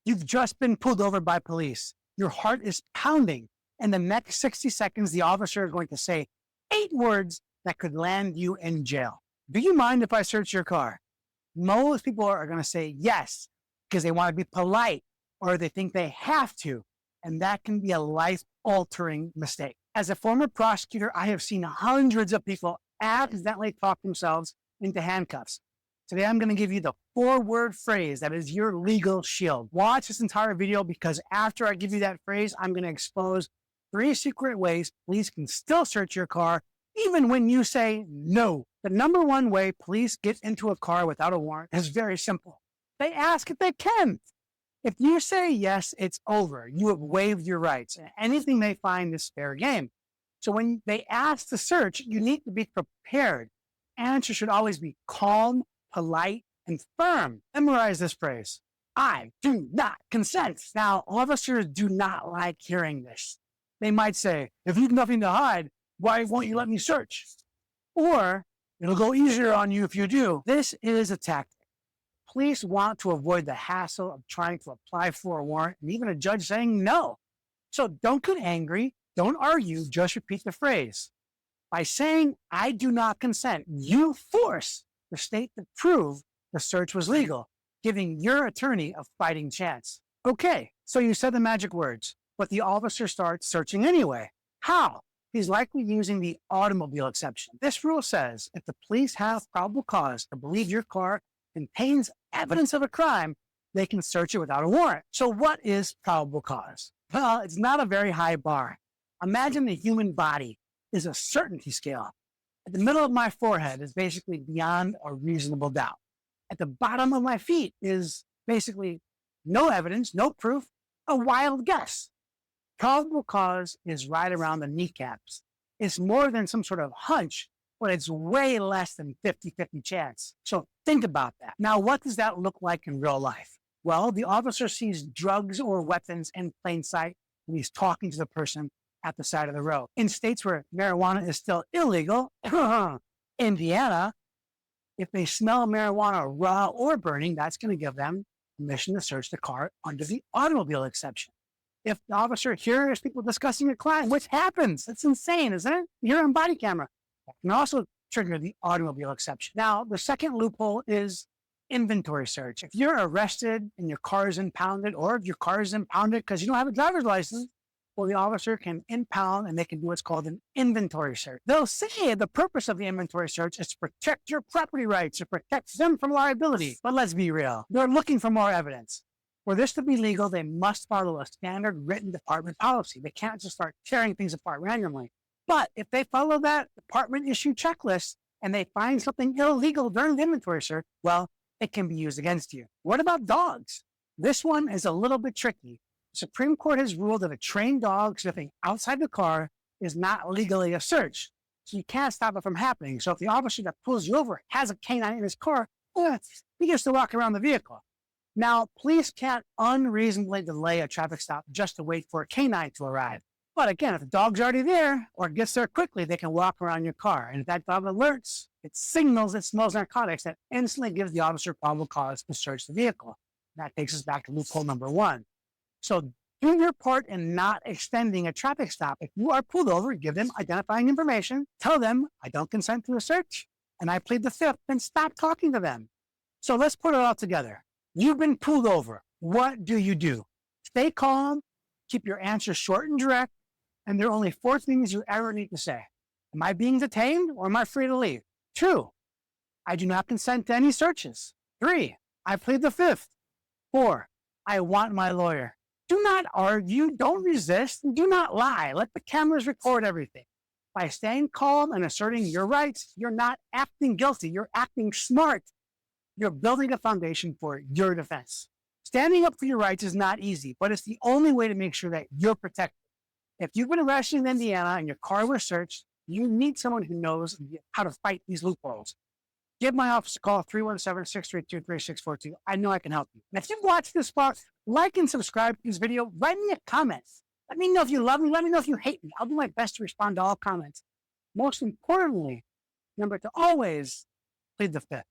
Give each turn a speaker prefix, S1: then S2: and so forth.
S1: You've just been pulled over by police. Your heart is pounding. In the next 60 seconds, the officer is going to say 8 words that could land you in jail. Do you mind if I search your car? Most people are going to say yes, because they want to be polite or they think they have to. And that can be a life-altering mistake. As a former prosecutor, I have seen hundreds of people accidentally talk themselves into handcuffs. Today, I'm going to give you the 4-word phrase that is your legal shield. Watch this entire video because after I give you that phrase, I'm going to expose 3 secret ways police can still search your car even when you say no. The number 1 way police get into a car without a warrant is very simple. They ask if they can. If you say yes, it's over. You have waived your rights. Anything they find is fair game. So when they ask to search, you need to be prepared. Answers should always be calm, polite, and firm. Memorize this phrase. I do not consent. Now, officers do not like hearing this. They might say, if you've nothing to hide, why won't you let me search? Or, it'll go easier on you if you do. This is a tactic. Police want to avoid the hassle of trying to apply for a warrant and even a judge saying no. So don't get angry. Don't argue. Just repeat the phrase. By saying, I do not consent, you force the state to prove the search was legal, giving your attorney a fighting chance. Okay, so you said the magic words, but the officer starts searching anyway. How? He's likely using the automobile exception. This rule says if the police have probable cause to believe your car contains evidence of a crime, they can search it without a warrant. So what is probable cause? Well, it's not a very high bar. Imagine the human body is a certainty scale. At the middle of my forehead is basically beyond a reasonable doubt. At the bottom of my feet is basically no evidence, no proof, a wild guess. Probable cause is right around the kneecaps. It's more than some sort of hunch, but it's way less than 50-50 chance. So think about that. Now, what does that look like in real life? Well, the officer sees drugs or weapons in plain sight when he's talking to the person at the side of the road. In states where marijuana is still illegal, Indiana, if they smell marijuana raw or burning, that's going to give them permission to search the car under the automobile exception. If the officer hears people discussing a crime, which happens, it's insane, isn't it? You're on body camera. That can also trigger the automobile exception. Now, the second loophole is inventory search. If you're arrested and your car is impounded, or if your car is impounded because you don't have a driver's license, well, the officer can impound and they can do what's called an inventory search. They'll say the purpose of the inventory search is to protect your property rights, to protect them from liability. But let's be real. They're looking for more evidence. For this to be legal, they must follow a standard written department policy. They can't just start tearing things apart randomly. But if they follow that department issued checklist and they find something illegal during the inventory search, well, it can be used against you. What about dogs? This one is a little bit tricky. The Supreme Court has ruled that a trained dog sniffing outside the car is not legally a search. So you can't stop it from happening. So if the officer that pulls you over has a canine in his car, he gets to walk around the vehicle. Now, police can't unreasonably delay a traffic stop just to wait for a canine to arrive. But again, if the dog's already there or gets there quickly, they can walk around your car. And if that dog alerts, it signals it smells narcotics, that instantly gives the officer probable cause to search the vehicle. That takes us back to loophole number 1. So do your part in not extending a traffic stop. If you are pulled over, give them identifying information. Tell them, I don't consent to a search, and I plead the 5th, then stop talking to them. So let's put it all together. You've been pulled over. What do? Stay calm, keep your answers short and direct, and there are only 4 things you ever need to say. Am I being detained or am I free to leave? 2, I do not consent to any searches. 3, I plead the 5th. 4, I want my lawyer. Do not argue, don't resist, and do not lie. Let the cameras record everything. By staying calm and asserting your rights, you're not acting guilty, you're acting smart. You're building a foundation for your defense. Standing up for your rights is not easy, but it's the only way to make sure that you're protected. If you've been arrested in Indiana and your car was searched, you need someone who knows how to fight these loopholes. Give my office a call, 317-632-3642. I know I can help you. And if you've watched this far, like and subscribe to this video. Write me a comment. Let me know if you love me. Let me know if you hate me. I'll do my best to respond to all comments. Most importantly, remember to always plead the 5th.